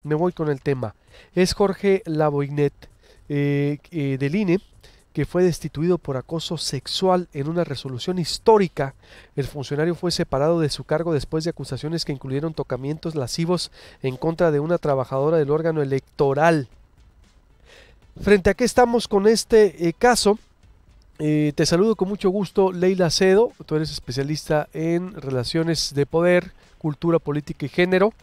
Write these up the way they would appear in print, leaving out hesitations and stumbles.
Me voy con el tema. Es Jorge Laboynet, del INE, que fue destituido por acoso sexual en una resolución histórica. El funcionario fue separado de su cargo después de acusaciones que incluyeron tocamientos lascivos en contra de una trabajadora del órgano electoral. Frente a qué estamos con este caso, te saludo con mucho gusto, Leila Acedo. Tú eres especialista en relaciones de poder, cultura política y género.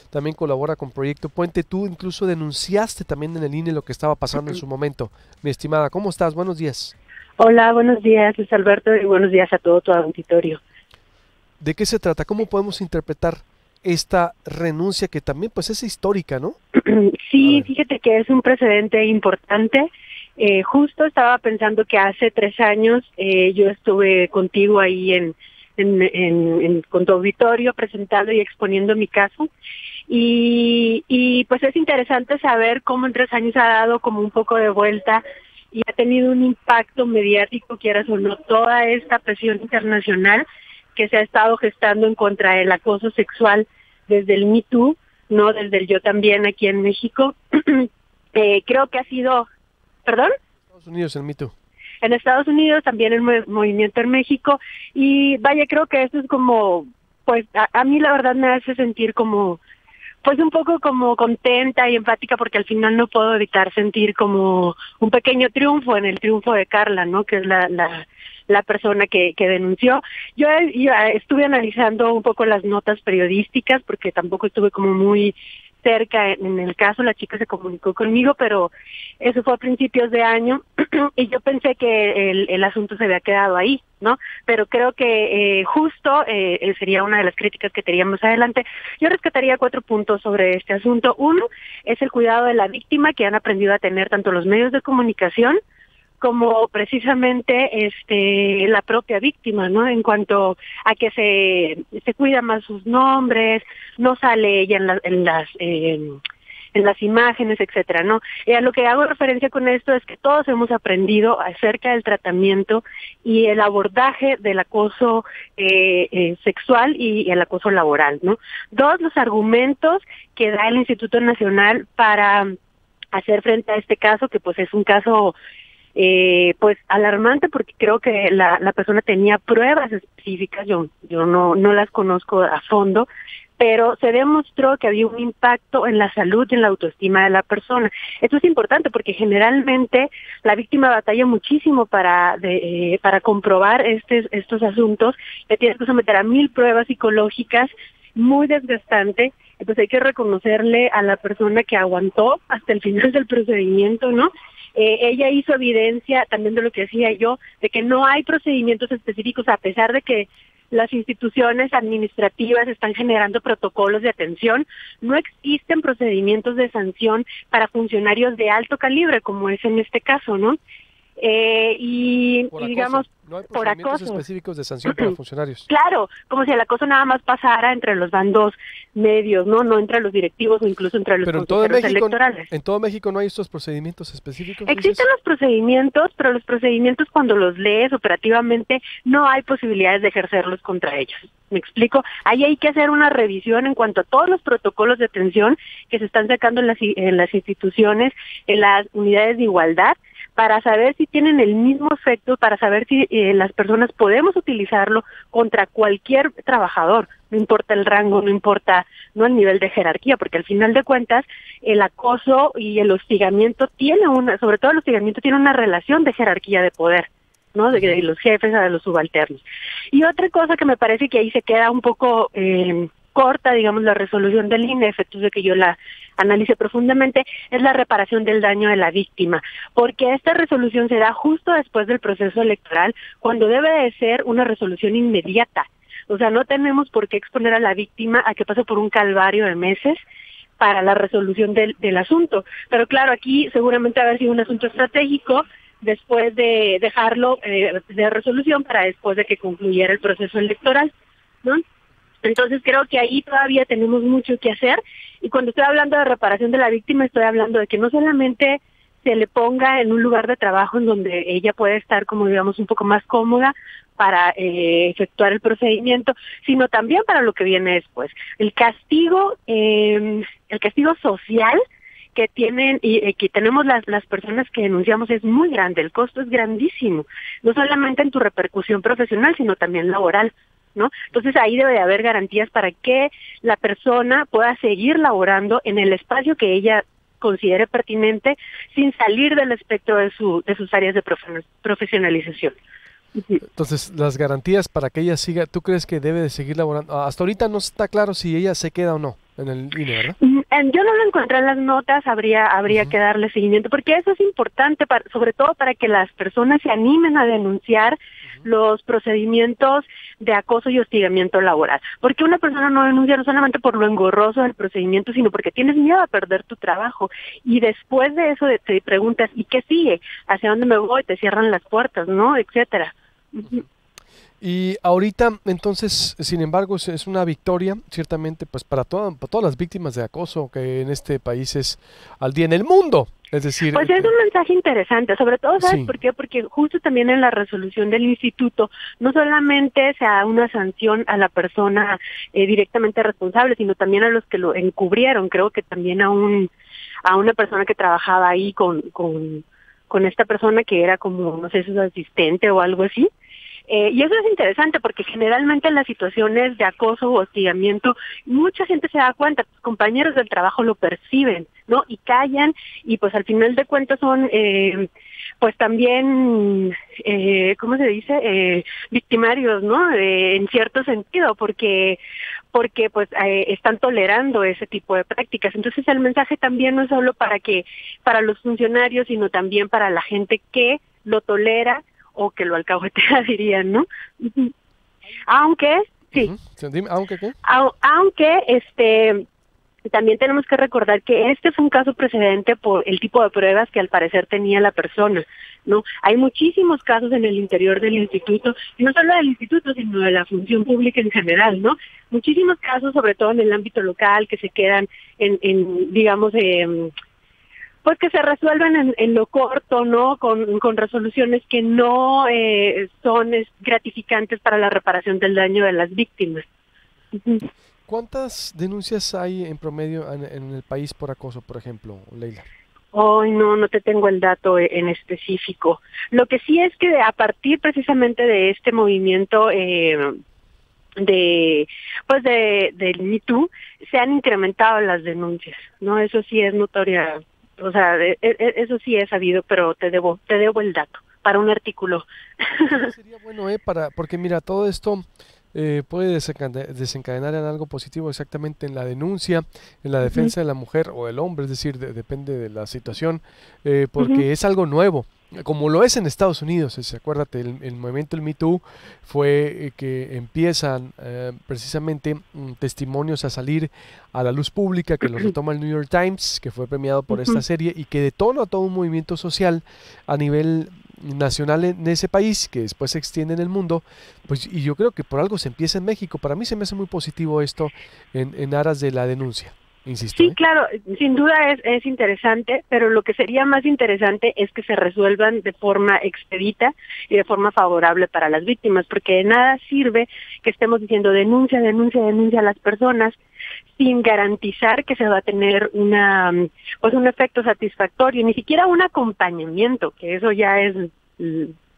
También colabora con Proyecto Puente. Tú incluso denunciaste también en el INE lo que estaba pasando en su momento. Mi estimada, ¿cómo estás? Buenos días. Hola, buenos días, Luis Alberto, y buenos días a todo tu auditorio. ¿De qué se trata? ¿Cómo podemos interpretar esta renuncia que también pues es histórica, ¿no? A Sí, ver. fíjate que es un precedente importante. Justo estaba pensando que hace 3 años yo estuve contigo ahí con tu auditorio presentando y exponiendo mi caso. Y pues es interesante saber cómo en 3 años ha dado como un poco de vuelta y ha tenido un impacto mediático, quieras o no, toda esta presión internacional que se ha estado gestando en contra del acoso sexual desde el Me Too, ¿no? Desde el Yo También aquí en México. Creo que ha sido, perdón, Estados Unidos, el mito. en Estados Unidos, también el movimiento en México, y vaya, creo que esto es como, pues a mí la verdad me hace sentir como pues un poco como contenta y empática porque al final no puedo evitar sentir como un pequeño triunfo en el triunfo de Carla, ¿no? Que es la persona que denunció. Yo estuve analizando un poco las notas periodísticas porque tampoco estuve como muy cerca en el caso, la chica se comunicó conmigo, pero eso fue a principios de año y yo pensé que el asunto se había quedado ahí, ¿no? Pero creo que justo sería una de las críticas que teníamos más adelante. Yo rescataría 4 puntos sobre este asunto. Uno es el cuidado de la víctima que han aprendido a tener tanto los medios de comunicación como precisamente la propia víctima, ¿no? En cuanto a que se cuida más sus nombres, no sale ella en las imágenes, etcétera, ¿no? A lo que hago referencia con esto es que todos hemos aprendido acerca del tratamiento y el abordaje del acoso sexual y el acoso laboral, ¿no? Dos, los argumentos que da el Instituto Nacional para hacer frente a este caso, que pues es un caso pues alarmante porque creo que la persona tenía pruebas específicas, yo no las conozco a fondo, pero se demostró que había un impacto en la salud y en la autoestima de la persona. Esto es importante porque generalmente la víctima batalla muchísimo para comprobar estos asuntos, le tienes que someter a 1000 pruebas psicológicas, muy desgastante. Entonces hay que reconocerle a la persona que aguantó hasta el final del procedimiento, ¿no? Ella hizo evidencia también de lo que decía yo, de que no hay procedimientos específicos, a pesar de que las instituciones administrativas están generando protocolos de atención, no existen procedimientos de sanción para funcionarios de alto calibre, como es en este caso, ¿no? Por Y acoso. digamos, No hay por procedimientos acoso. específicos de sanción para funcionarios. Claro, como si el acoso nada más pasara entre los bandos medios, ¿no? No entre los directivos o incluso entre los Pero consejeros electorales. En todo México no hay estos procedimientos específicos, Existen dices. los procedimientos, pero los procedimientos cuando los lees operativamente no hay posibilidades de ejercerlos contra ellos. ¿Me explico? Ahí hay que hacer una revisión en cuanto a todos los protocolos de atención que se están sacando en las instituciones, en las unidades de igualdad, para saber si tienen el mismo efecto, para saber si las personas podemos utilizarlo contra cualquier trabajador, no importa el rango, no importa no el nivel de jerarquía, porque al final de cuentas el acoso y el hostigamiento sobre todo el hostigamiento tiene una relación de jerarquía de poder, ¿no? De Ujú. los jefes a los subalternos. Y otra cosa que me parece que ahí se queda un poco corta, digamos, la resolución del INE, efectos de que yo la analice profundamente, es la reparación del daño de la víctima, porque esta resolución se da justo después del proceso electoral, cuando debe de ser una resolución inmediata. O sea, no tenemos por qué exponer a la víctima a que pase por un calvario de meses para la resolución del asunto. Pero claro, aquí seguramente va a haber sido un asunto estratégico después de dejarlo de resolución para después de que concluyera el proceso electoral, ¿no? Entonces creo que ahí todavía tenemos mucho que hacer y cuando estoy hablando de reparación de la víctima estoy hablando de que no solamente se le ponga en un lugar de trabajo en donde ella puede estar como digamos un poco más cómoda para efectuar el procedimiento, sino también para lo que viene después. El castigo social que tienen y que tenemos las personas que denunciamos es muy grande, el costo es grandísimo, no solamente en tu repercusión profesional, sino también laboral, ¿no? Entonces ahí debe de haber garantías para que la persona pueda seguir laborando en el espacio que ella considere pertinente sin salir del espectro de sus áreas de profesionalización. Entonces, las garantías para que ella siga, ¿tú crees que debe de seguir laborando? Hasta ahorita no está claro si ella se queda o no en el INE, ¿verdad? Yo no lo encontré en las notas, habría que darle seguimiento, porque eso es importante, sobre todo para que las personas se animen a denunciar los procedimientos de acoso y hostigamiento laboral. Porque una persona no denuncia no solamente por lo engorroso del procedimiento, sino porque tienes miedo a perder tu trabajo. Y después de eso te preguntas, ¿y qué sigue? ¿Hacia dónde me voy? Te cierran las puertas, ¿no? Etcétera. Y ahorita, entonces, sin embargo, es una victoria, ciertamente, pues para todas las víctimas de acoso que en este país es al día en el mundo. Es decir, pues es un mensaje interesante, sobre todo, ¿sabes sí. por qué? Porque justo también en la resolución del instituto no solamente se da una sanción a la persona directamente responsable, sino también a los que lo encubrieron. Creo que también a una persona que trabajaba ahí con esta persona que era como, no sé, su asistente o algo así. Y eso es interesante porque generalmente en las situaciones de acoso o hostigamiento mucha gente se da cuenta, tus compañeros del trabajo lo perciben, ¿no? Y callan y pues al final de cuentas son pues también, ¿cómo se dice? Victimarios, ¿no? En cierto sentido, porque pues están tolerando ese tipo de prácticas. Entonces el mensaje también no es solo para los funcionarios, sino también para la gente que lo tolera o que lo alcahuetea, dirían, ¿no? Aunque, sí. Dime, ¿aunque qué? Aunque, también tenemos que recordar que este fue un caso precedente por el tipo de pruebas que al parecer tenía la persona, ¿no? Hay muchísimos casos en el interior del instituto, y no solo del instituto, sino de la función pública en general, ¿no? Muchísimos casos, sobre todo en el ámbito local, que se quedan digamos, pues que se resuelven en lo corto, ¿no? Con resoluciones que no son gratificantes para la reparación del daño de las víctimas. ¿Cuántas denuncias hay en promedio en el país por acoso, por ejemplo, Leila? Hoy no te tengo el dato en específico. Lo que sí es que a partir precisamente de este movimiento del Me Too se han incrementado las denuncias, ¿no? Eso sí es notoria. O sea, eso sí he sabido, pero te debo el dato para un artículo. Sería bueno, porque mira, todo esto puede desencadenar en algo positivo, exactamente en la denuncia, en la defensa de la mujer o el hombre, es decir, depende de la situación, porque es algo nuevo. Como lo es en Estados Unidos, acuérdate, el movimiento del Me Too fue que empiezan precisamente testimonios a salir a la luz pública, que los retoma el New York Times, que fue premiado por esta serie y que detona todo un movimiento social a nivel nacional en ese país, que después se extiende en el mundo, pues, y yo creo que por algo se empieza en México. Para mí se me hace muy positivo esto en aras de la denuncia. Insisto, sí, claro, sin duda es interesante, pero lo que sería más interesante es que se resuelvan de forma expedita y de forma favorable para las víctimas, porque de nada sirve que estemos diciendo denuncia a las personas sin garantizar que se va a tener un efecto satisfactorio, ni siquiera un acompañamiento, que eso ya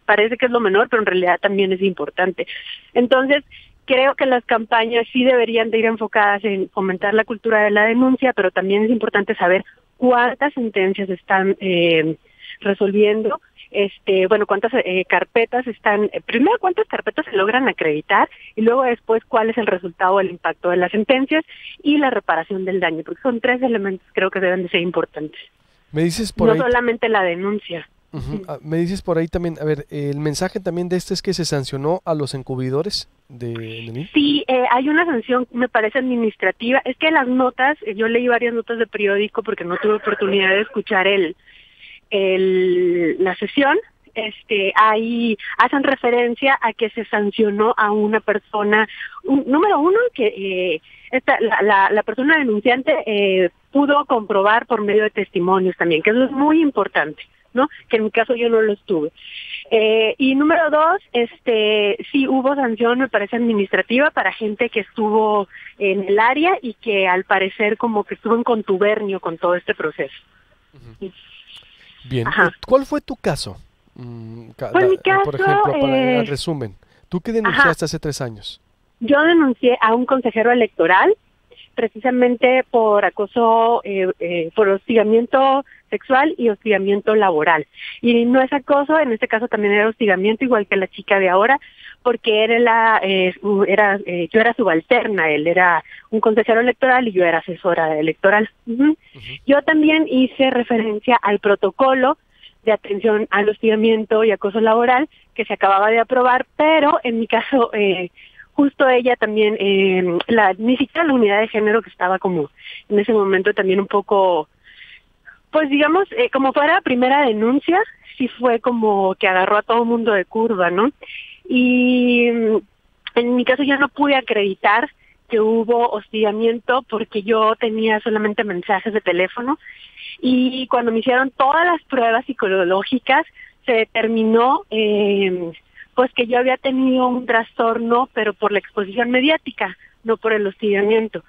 parece que es lo menor, pero en realidad también es importante. Entonces, creo que las campañas sí deberían de ir enfocadas en fomentar la cultura de la denuncia, pero también es importante saber cuántas sentencias están resolviendo, cuántas carpetas están, primero cuántas carpetas se logran acreditar y luego después cuál es el resultado o el impacto de las sentencias y la reparación del daño, porque son 3 elementos creo que deben de ser importantes. Me dices por ahí, solamente la denuncia. Me dices por ahí también, a ver, el mensaje también de es que se sancionó a los encubridores de Sí, hay una sanción, me parece administrativa. Es que las notas, yo leí varias notas de periódico porque no tuve oportunidad de escuchar la sesión. ahí hacen referencia a que se sancionó a una persona, número uno, que la persona denunciante pudo comprobar por medio de testimonios también, que eso es muy importante, ¿no? Que en mi caso yo no lo estuve. Y número dos, sí hubo sanción, me parece, administrativa para gente que estuvo en el área y que al parecer como que estuvo en contubernio con todo este proceso. Uh-huh. Bien. Ajá. ¿Cuál fue tu caso? Pues mi caso, por ejemplo, para el resumen, ¿tú qué denunciaste hace 3 años? Yo denuncié a un consejero electoral precisamente por acoso, por hostigamiento sexual y hostigamiento laboral. Y no es acoso, en este caso también era hostigamiento, igual que la chica de ahora, porque yo era subalterna, él era un consejero electoral y yo era asesora electoral. Uh-huh. Uh-huh. Yo también hice referencia al protocolo de atención al hostigamiento y acoso laboral que se acababa de aprobar, pero en mi caso justo ella también, ni siquiera la unidad de género, que estaba como en ese momento también un poco, pues digamos, como fuera primera denuncia, sí fue como que agarró a todo el mundo de curva, ¿no? Y en mi caso yo no pude acreditar que hubo hostigamiento porque yo tenía solamente mensajes de teléfono, y cuando me hicieron todas las pruebas psicológicas se determinó pues que yo había tenido un trastorno, pero por la exposición mediática, no por el hostigamiento,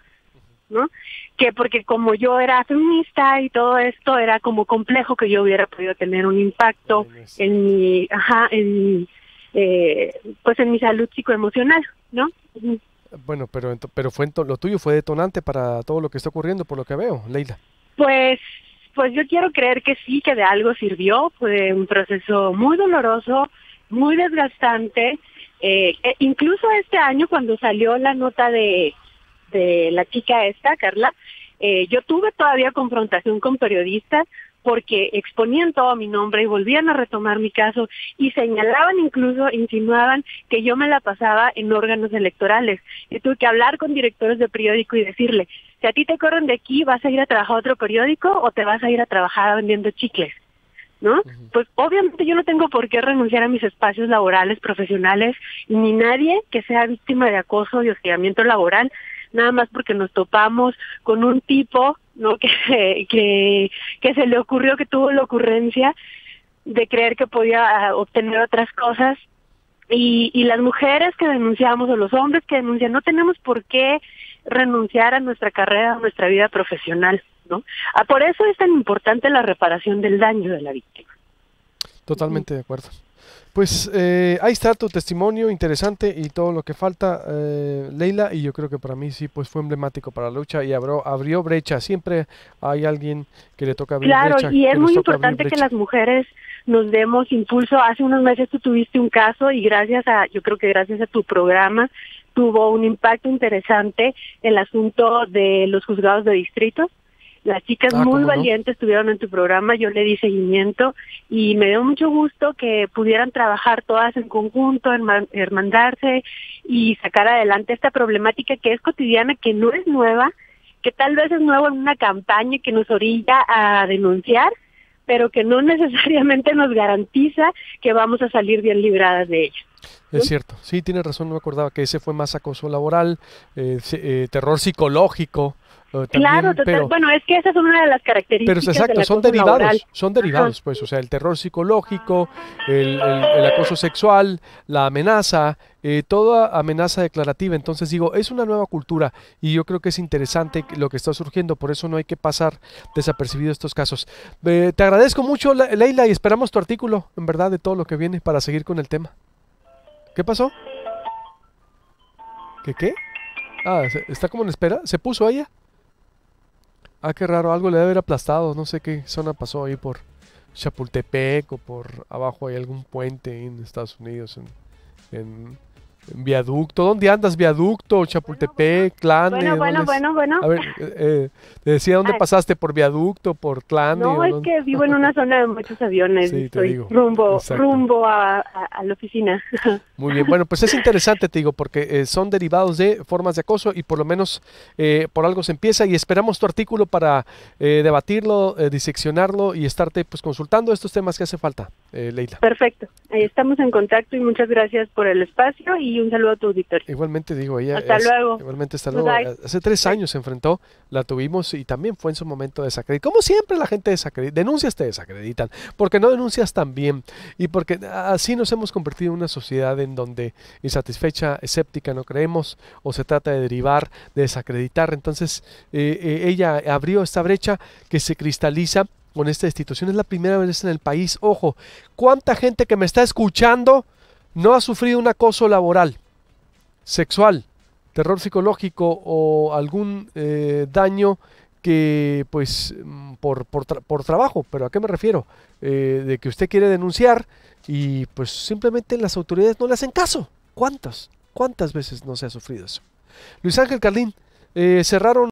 ¿no? Que porque como yo era feminista y todo esto, era como complejo que yo hubiera podido tener un impacto en mi, pues en mi salud psicoemocional, ¿no? Bueno, pero lo tuyo fue detonante para todo lo que está ocurriendo, por lo que veo, Leila. Pues yo quiero creer que sí, que de algo sirvió. Fue un proceso muy doloroso, muy desgastante. Incluso este año, cuando salió la nota de la chica esta, Carla, yo tuve todavía confrontación con periodistas porque exponían todo mi nombre y volvían a retomar mi caso y señalaban, incluso insinuaban que yo me la pasaba en órganos electorales. Y tuve que hablar con directores de periódico y decirle, si a ti te corren de aquí, ¿vas a ir a trabajar a otro periódico o te vas a ir a trabajar vendiendo chicles? ¿No? Uh-huh. Pues obviamente yo no tengo por qué renunciar a mis espacios laborales, profesionales, ni nadie que sea víctima de acoso y hostigamiento laboral, nada más porque nos topamos con un tipo, ¿no? que se le ocurrió, que tuvo la ocurrencia de creer que podía obtener otras cosas. Y las mujeres que denunciamos, o los hombres que denuncian, no tenemos por qué renunciar a nuestra carrera, a nuestra vida profesional, ¿no? Por eso es tan importante la reparación del daño de la víctima. Totalmente de acuerdo. Pues ahí está tu testimonio interesante y todo lo que falta, Leila, y yo creo que para mí sí pues fue emblemático para la lucha y abrió brecha. Siempre hay alguien que le toca abrir brecha. Claro, y es muy importante que las mujeres nos demos impulso. Hace unos meses tú tuviste un caso y yo creo que gracias a tu programa tuvo un impacto interesante el asunto de los juzgados de distrito. Las chicas muy valientes estuvieron en tu programa, yo le di seguimiento y me dio mucho gusto que pudieran trabajar todas en conjunto, hermandarse y sacar adelante esta problemática que es cotidiana, que no es nueva, que tal vez es nuevo en una campaña que nos orilla a denunciar, pero que no necesariamente nos garantiza que vamos a salir bien libradas de ella. Es cierto, sí, tienes razón, no me acordaba que ese fue más acoso laboral, terror psicológico. También, claro, bueno, es que esa es una de las características. Pero exacto, son derivados, pues, o sea, el terror psicológico, el acoso sexual, la amenaza, toda amenaza declarativa. Entonces digo, es una nueva cultura y yo creo que es interesante lo que está surgiendo, por eso no hay que pasar desapercibido estos casos. Te agradezco mucho, Leila, y esperamos tu artículo, en verdad, de todo lo que viene para seguir con el tema. ¿Qué pasó? ¿Qué? Ah, ¿está como en espera? ¿Se puso ella? Ah, qué raro, algo le debe haber aplastado, no sé qué zona pasó ahí por Chapultepec o por abajo hay algún puente en Estados Unidos, Viaducto, ¿dónde andas? Viaducto, Chapultepec, Tlane, Bueno. A ver, te decía, ¿dónde Ah, pasaste? ¿Por Viaducto, por Tlane? no, ¿O es dónde? que vivo en una zona de muchos aviones y Sí, te estoy digo. rumbo Exacto. a la oficina. Muy bien, bueno, pues es interesante, te digo, porque son derivados de formas de acoso y por lo menos por algo se empieza y esperamos tu artículo para debatirlo, diseccionarlo y estarte pues consultando estos temas que hace falta, Leila. Perfecto. Estamos en contacto y muchas gracias por el espacio y un saludo a tu auditorio. Igualmente digo, ella Hasta es, luego. igualmente hasta Bye luego. bye. Hace 3 Bye. años se enfrentó, la tuvimos y también fue en su momento desacreditada. Como siempre la gente desacredita, denuncias te desacreditan, porque no denuncias tan bien y porque así nos hemos convertido en una sociedad en donde insatisfecha, escéptica, no creemos o se trata de derivar, de desacreditar. Entonces ella abrió esta brecha que se cristaliza con esta destitución. Es la primera vez en el país. Ojo, ¿cuánta gente que me está escuchando no ha sufrido un acoso laboral, sexual, terror psicológico o algún daño que pues por trabajo? ¿Pero a qué me refiero? De que usted quiere denunciar y pues simplemente las autoridades no le hacen caso. ¿Cuántas veces no se ha sufrido eso? Luis Ángel Carlín, cerraron